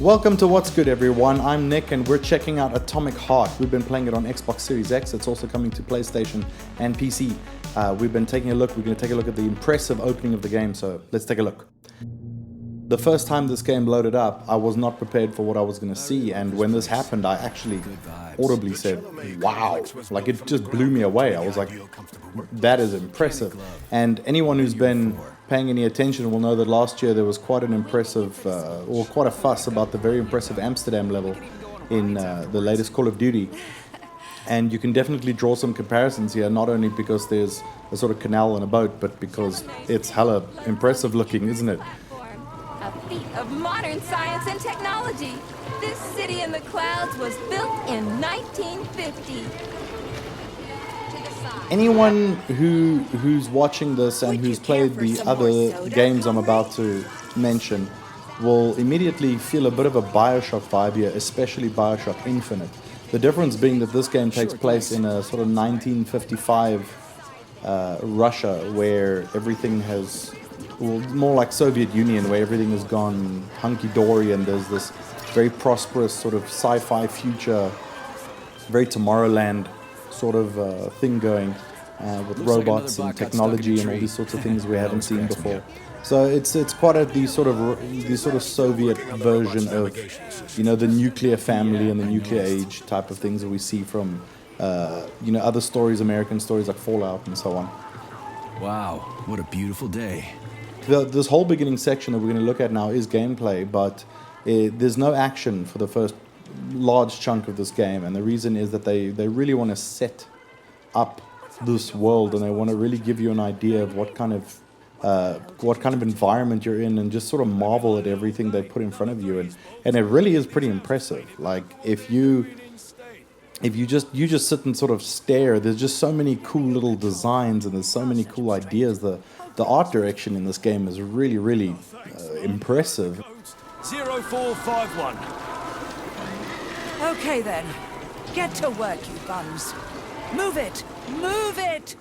Welcome to What's Good, everyone. I'm Nick and we're checking out Atomic Heart. We've been playing it on Xbox Series X. It's also coming to PlayStation and PC. We've been taking a look. We're going to take a look at the impressive opening of the game, so let's take a look. The first time this game loaded up, I was not prepared for what I was going to see, and when this happened, I actually audibly said, wow. Like, it just blew me away. I was like, that is impressive. And anyone who's been paying any attention will know that last year there was quite an impressive, or quite a fuss about the very impressive Amsterdam level in the latest Call of Duty. And you can definitely draw some comparisons here, not only because there's a sort of canal and a boat, but because it's hella impressive looking, isn't it? A feat of modern science and technology. This city in the clouds was built in 1950. Anyone who's watching this and who's played the other games I'm about to mention will immediately feel a bit of a Bioshock vibe here, especially Bioshock Infinite. The difference being that this game takes place in a sort of 1955 Russia, where everything has, well, more like Soviet Union, where everything has gone hunky-dory and there's this very prosperous sort of sci-fi future, very Tomorrowland sort of thing going with robots and technology and all these sorts of things we haven't seen before. So it's quite the sort of Soviet version of, you know, the nuclear family and the nuclear age type of things that we see from you know, other stories, American stories like Fallout and so on. Wow, what a beautiful day. This whole beginning section that we're going to look at now is gameplay, but there's no action for the first large chunk of this game, and the reason is that they really want to set up this world, and they want to really give you an idea of what kind of environment you're in, and just sort of marvel at everything they put in front of you, and it really is pretty impressive. Like, if you just sit and sort of stare, there's just so many cool little designs and there's so many cool ideas. The art direction in this game is really impressive. 0451. Okay then, get to work, you bums. Move it! Move it!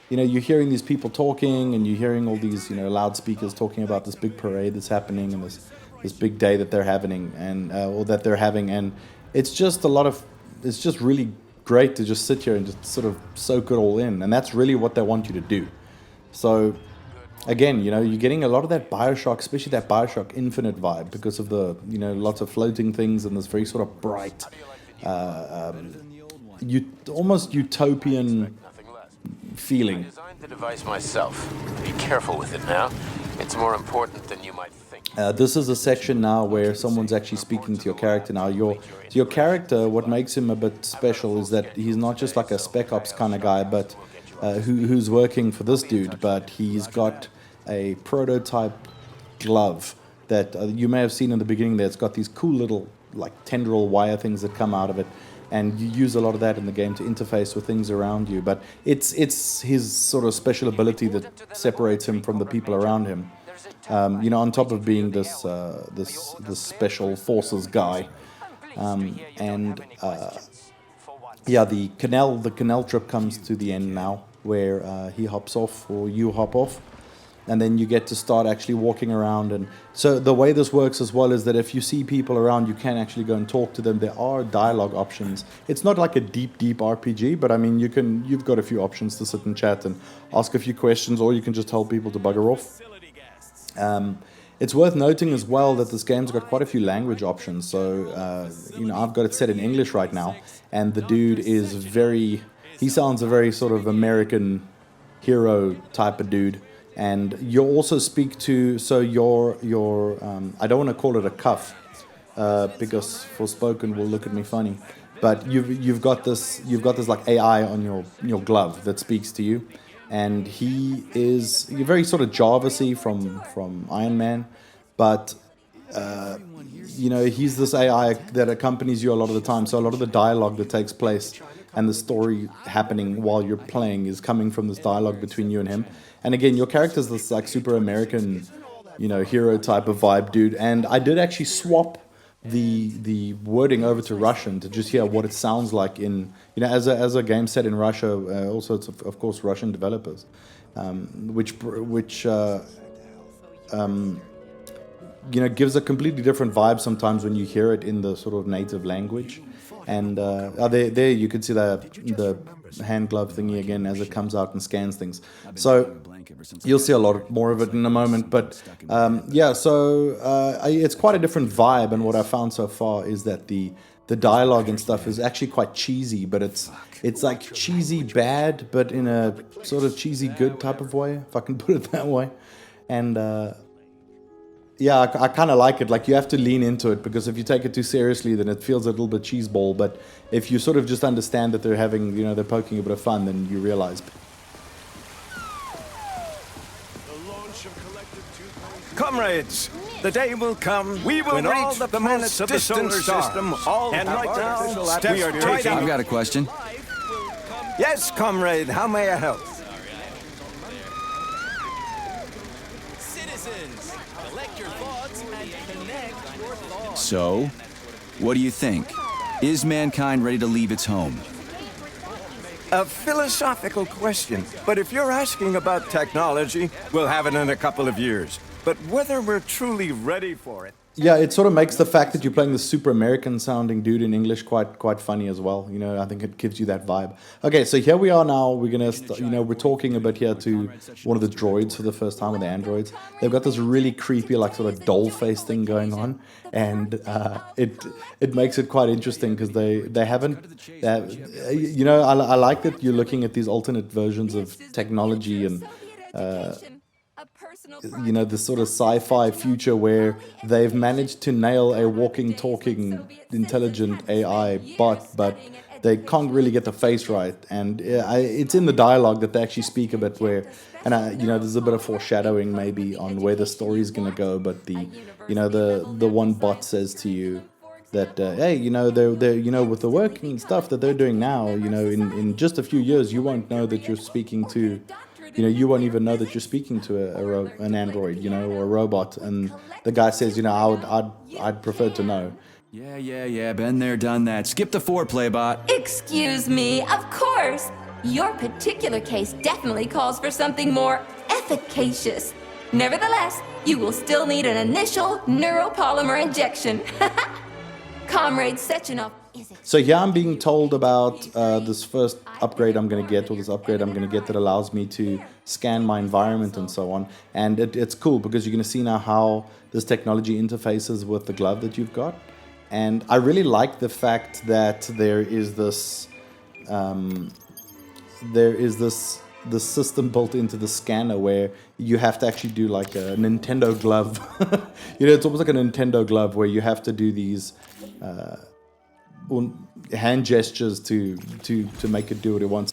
You know, you're hearing these people talking, and you're hearing all these, you know, loudspeakers talking about this big parade that's happening and this big day that they're having, and or that they're having, and it's just it's just really great to just sit here and just sort of soak it all in, and that's really what they want you to do. So, again, you know, you're getting a lot of that Bioshock, especially that Bioshock Infinite vibe, because of the, you know, lots of floating things and this very sort of bright, almost utopian feeling. I designed the device myself. Be careful with it now. It's more important than you might think. This is a section now where someone's actually speaking to your character now. Your character, what makes him a bit special is that he's not just like a Spec Ops kind of guy, but who's working for this dude, but he's got a prototype glove that you may have seen in the beginning there. It's got these cool little like tendril wire things that come out of it, and you use a lot of that in the game to interface with things around you, but it's his sort of special ability that separates him from the people around him. You know, on top of being this special forces guy, yeah, the canal trip comes to the end now, where he hops off, or you hop off, and then you get to start actually walking around. And so the way this works as well is that if you see people around, you can actually go and talk to them. There are dialogue options. It's not like a deep RPG, but I mean, you've got a few options to sit and chat and ask a few questions, or you can just tell people to bugger off. It's worth noting as well that this game's got quite a few language options. So, you know, I've got it set in English right now, and the dude is he sounds a very sort of American hero type of dude. And you also speak to, so your I don't want to call it a cuff, because Forspoken will look at me funny, but you've got this like AI on your glove that speaks to you. And you're very sort of Jarvis-y from Iron Man, but you know, he's this AI that accompanies you a lot of the time. So a lot of the dialogue that takes place and the story happening while you're playing is coming from this dialogue between you and him. And again, your character's this like super American, you know, hero type of vibe dude. And I did actually swap the wording over to Russian to just hear what it sounds like in, you know, as a game set in Russia. Also, it's of course Russian developers, which gives a completely different vibe sometimes when you hear it in the sort of native language. And there you can see the hand glove thingy again as it comes out and scans things. So you'll see a lot more of it in a moment. But it's quite a different vibe. And what I found so far is that the dialogue and stuff is actually quite cheesy, but it's like cheesy bad, but in a sort of cheesy good type of way, if I can put it that way. And I kind of like it. Like, you have to lean into it, because if you take it too seriously, then it feels a little bit cheeseball. But if you sort of just understand that they're having, they're poking a bit of fun, then you realize. Comrades, the day will come. We will reach all the planets of the solar system. And right now, we are taking. I've got a question. Yes, comrade. How may I help? So, what do you think? Is mankind ready to leave its home? A philosophical question. But if you're asking about technology, we'll have it in a couple of years. But whether we're truly ready for it... Yeah, it sort of makes the fact that you're playing the super American-sounding dude in English quite funny as well. I think it gives you that vibe. Okay, so here we are now. We're gonna, we're talking a bit here to one of the droids for the first time, with the androids. They've got this really creepy, like, sort of doll face thing going on, and it makes it quite interesting, because they haven't, I like that you're looking at these alternate versions of technology and. This sort of sci-fi future where they've managed to nail a walking, talking, intelligent AI bot, but they can't really get the face right. And it's in the dialogue that they actually speak a bit where, and there's a bit of foreshadowing maybe on where the story's going to go. But the one bot says to you that, hey, they're with the work and stuff that they're doing now, in just a few years, you won't know that you're speaking to. You won't even know that you're speaking to an android, or a robot. And the guy says, I'd prefer to know. Yeah, been there, done that. Skip the foreplay, bot. Excuse me, of course. Your particular case definitely calls for something more efficacious. Nevertheless, you will still need an initial neuropolymer injection. Comrade Sechenov. So here I'm being told about this first upgrade I'm going to get, or this upgrade I'm going to get that allows me to scan my environment and so on. And it's cool, because you're going to see now how this technology interfaces with the glove that you've got. And I really like the fact that there is this system built into the scanner where you have to actually do like a Nintendo glove. It's almost like a Nintendo glove where you have to do these hand gestures to make it do what it wants.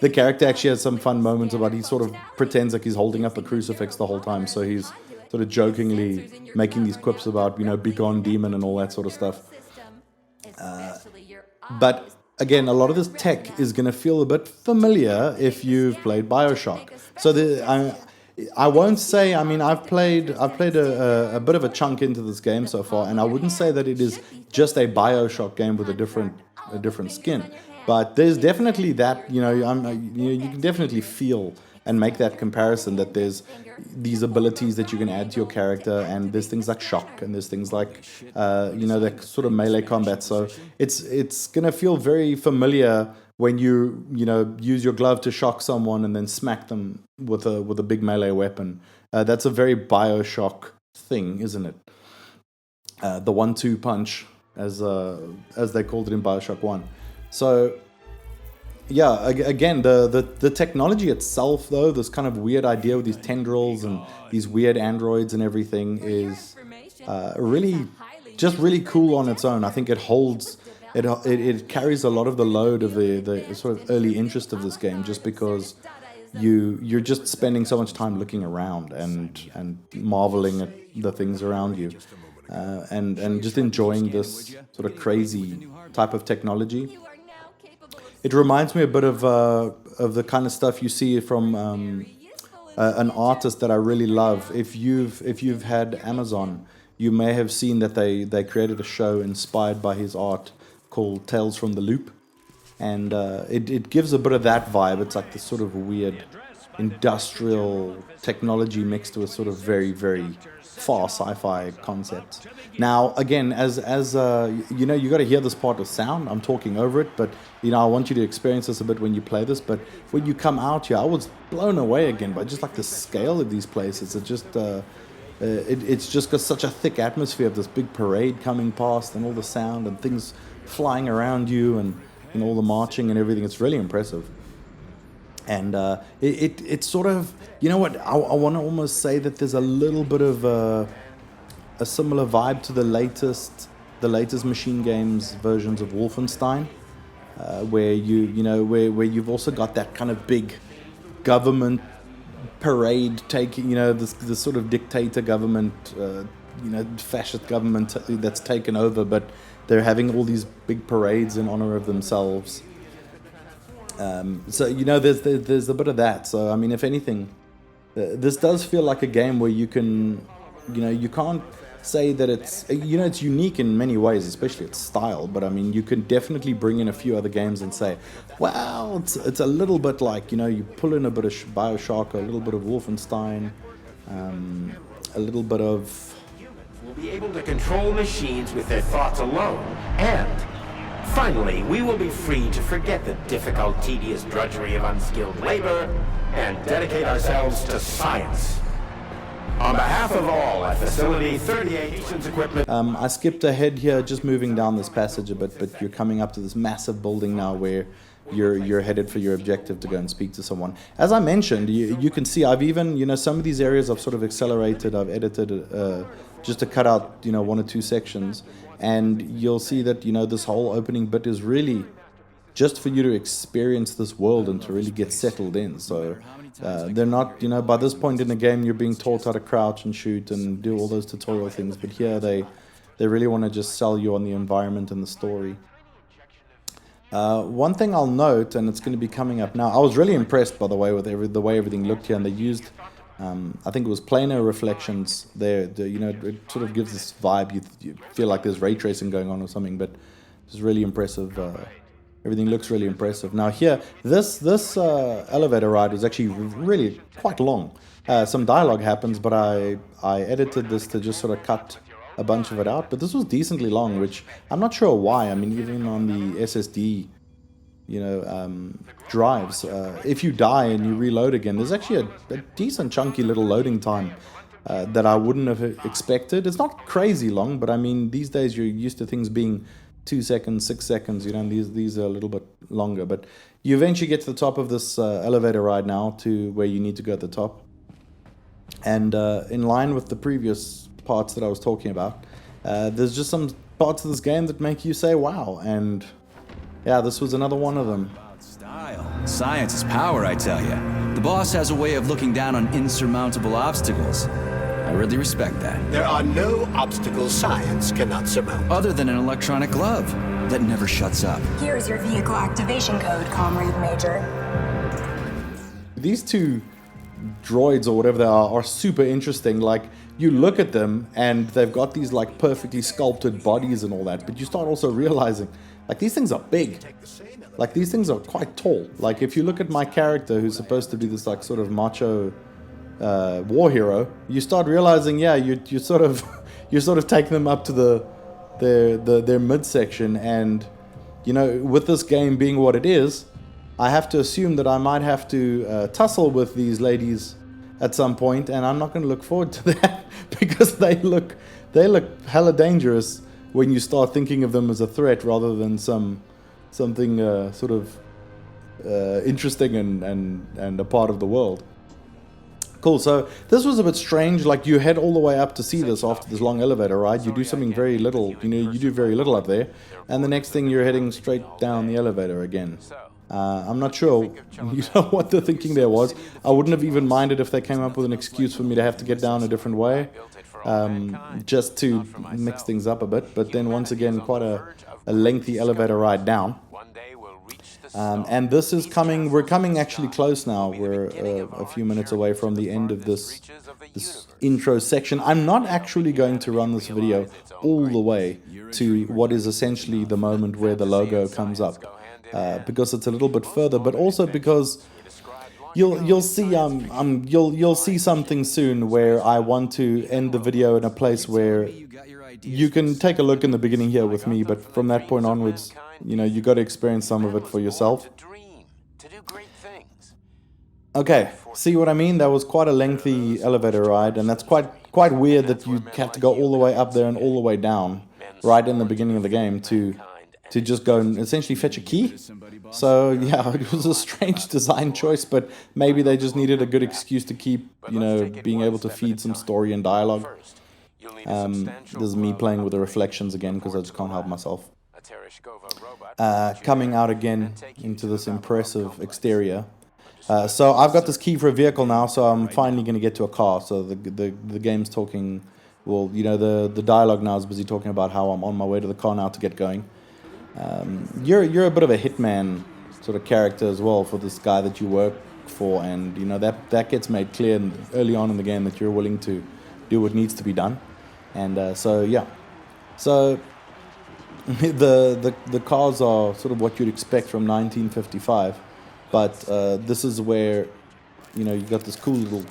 The character actually has some fun moments about, he sort of pretends like he's holding up a crucifix the whole time, so he's sort of jokingly making these quips about, be gone demon and all that sort of stuff. But again, a lot of this tech is going to feel a bit familiar if you've played Bioshock. So I won't say, I've played a bit of a chunk into this game so far, and I wouldn't say that it is just a Bioshock game with a different skin. But there's definitely that, you can definitely feel and make that comparison, that there's these abilities that you can add to your character, and there's things like shock, and there's things like, that sort of melee combat. So it's going to feel very familiar when you, use your glove to shock someone and then smack them with a big melee weapon. That's a very Bioshock thing, isn't it? The 1-2 punch, as they called it in Bioshock 1. So, yeah, again, the technology itself, though, this kind of weird idea with these tendrils and these weird androids and everything is really cool on its own. I think it holds, it carries a lot of the load of the sort of early interest of this game, just because you're just spending so much time looking around and marveling at the things around you, and just enjoying this sort of crazy type of technology. It reminds me a bit of the kind of stuff you see from an artist that I really love. If you've had Amazon, you may have seen that they created a show inspired by his art called Tales from the Loop. And it gives a bit of that vibe. It's like this sort of weird industrial technology mixed with sort of very, very far sci-fi concepts. Now, again, as you know, you got to hear this part with sound. I'm talking over it, but you know, I want you to experience this a bit when you play this. But when you come out here, I was blown away again by just like the scale of these places. It's just got such a thick atmosphere of this big parade coming past, and all the sound and things flying around you, and all the marching and everything. It's really impressive. And it's sort of, you know what, I want to almost say that there's a little bit of a similar vibe to the latest Machine Games versions of Wolfenstein, where where you've also got that kind of big government parade taking, this sort of dictator government, fascist government that's taken over, but they're having all these big parades in honor of themselves. So there's a bit of that. So I mean, if anything, this does feel like a game where you can, you can't say that it's unique in many ways, especially its style. But I mean, you can definitely bring in a few other games and say, well, it's a little bit like, you pull in a bit of Bioshock, a little bit of Wolfenstein, a little bit of. Will be able to control machines with their thoughts alone, and finally, we will be free to forget the difficult, tedious drudgery of unskilled labor and dedicate ourselves to science. On behalf of all at Facility 38 Nations Equipment... I skipped ahead here, just moving down this passage a bit, but you're coming up to this massive building now where you're headed for your objective to go and speak to someone. As I mentioned, you can see I've even, some of these areas I've sort of accelerated, I've edited just to cut out, one or two sections. And you'll see that, this whole opening bit is really just for you to experience this world and to really get settled in. So they're not, by this point in the game, you're being taught how to crouch and shoot and do all those tutorial things. But here they really want to just sell you on the environment and the story. One thing I'll note, and it's going to be coming up now, I was really impressed, by the way, with the way everything looked here. And they used, I think it was planar reflections there. It sort of gives this vibe. You feel like there's ray tracing going on or something, but it's really impressive. Everything looks really impressive. Now here, this elevator ride was actually really quite long. Some dialogue happens, but I edited this to just sort of cut a bunch of it out. But this was decently long, which I'm not sure why. I mean, even on the SSD, drives, if you die and you reload again, there's actually a decent chunky little loading time that I wouldn't have expected. It's not crazy long, but I mean, these days you're used to things being 2 seconds, 6 seconds, these are a little bit longer. But you eventually get to the top of this elevator ride now to where you need to go at the top. And in line with the previous parts that I was talking about, there's just some parts of this game that make you say, wow. And yeah, this was another one of them. Style. Science is power, I tell you. The boss has a way of looking down on insurmountable obstacles. I really respect that. There are no obstacles science cannot surmount. Other than an electronic glove that never shuts up. Here's your vehicle activation code, Comrade Major. These two droids, or whatever they are super interesting. Like, you look at them and they've got these like perfectly sculpted bodies and all that, but you start also realizing, like, these things are big. Like, these things are quite tall. Like, if you look at my character, who's supposed to be this like sort of macho war hero, you start realizing, yeah, you're sort of taking them up to their midsection. And with this game being what it is, I have to assume that I might have to tussle with these ladies at some point, and I'm not going to look forward to that because they look hella dangerous when you start thinking of them as a threat rather than something sort of interesting and a part of the world. Cool, so this was a bit strange. Like, you head all the way up to see this after this long elevator ride. You do something very little, you do very little up there, and the next thing you're heading straight down the elevator again. I'm not sure what the thinking there was. I wouldn't have even minded if they came up with an excuse for me to have to get down a different way, just to mix things up a bit. But then once again, quite a lengthy elevator ride down. And this is coming, we're coming actually close now. We're a few minutes away from the end of this intro section. I'm not actually going to run this video all the way to what is essentially the moment where the logo comes up, because it's a little bit further, but also because you'll see something soon where I want to end the video in a place where you can take a look in the beginning here with me, but from that point onwards, you know, you got to experience some of it for yourself. Okay, see what I mean? That was quite a lengthy elevator ride, and that's quite weird that you have to go all the way up there and all the way down right in the beginning of the game to just go and essentially fetch a key. So yeah, it was a strange design choice, but maybe they just needed a good excuse to keep, you know, being able to feed some story and dialogue. This is me playing with the reflections again because I just can't help myself. Coming out again into this impressive exterior. So I've got this key for a vehicle now, so I'm finally going to get to a car. So the game's talking, well, you know, the dialogue now is busy talking about how I'm on my way to the car now to get going. You're a bit of a hitman sort of character as well for this guy that you work for, and you know that gets made clear early on in the game that you're willing to do what needs to be done. And so yeah, so the cars are sort of what you'd expect from 1955, but this is where, you know, you got this cool little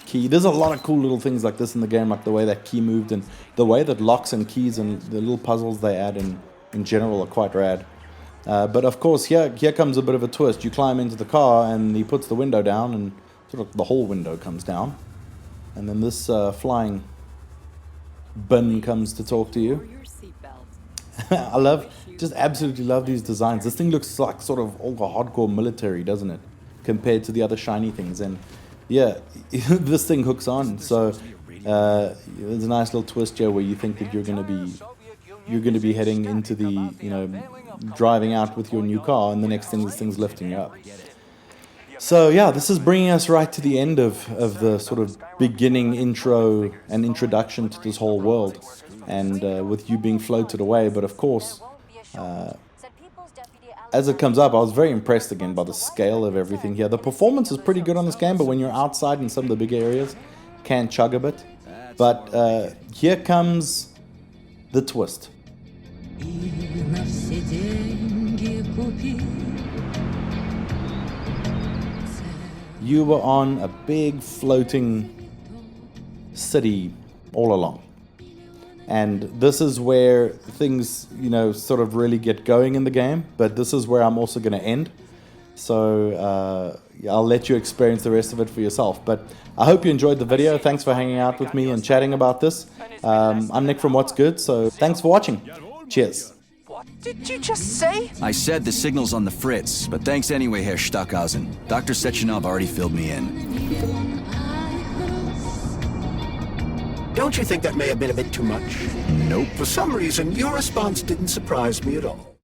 key. There's a lot of cool little things like this in the game, like the way that key moved and the way that locks and keys and the little puzzles they add in general are quite rad. But of course, here comes a bit of a twist. You climb into the car and he puts the window down, and sort of the whole window comes down, and then this flying bin comes to talk to you. I just absolutely love these designs. This thing looks like sort of all hardcore military, doesn't it, compared to the other shiny things? And yeah, this thing hooks on. So there's a nice little twist here where you think that you're going to be heading into the, you know, driving out with your new car, and the next thing, this thing's lifting you up. So yeah, this is bringing us right to the end of the sort of beginning intro and introduction to this whole world, and with you being floated away. But of course, as it comes up, I was very impressed again by the scale of everything here. The performance is pretty good on this game, but when you're outside in some of the big areas, can chug a bit. But here comes the twist. You were on a big floating city all along. And this is where things, you know, sort of really get going in the game. But this is where I'm also going to end. So I'll let you experience the rest of it for yourself. But I hope you enjoyed the video. Thanks for hanging out with me and chatting about this. I'm Nick from What's Good, so thanks for watching. Cheers. What did you just say? I said the signal's on the fritz, but thanks anyway, Herr Stockhausen. Dr. Sechenov already filled me in. Don't you think that may have been a bit too much? Nope. For some reason, your response didn't surprise me at all.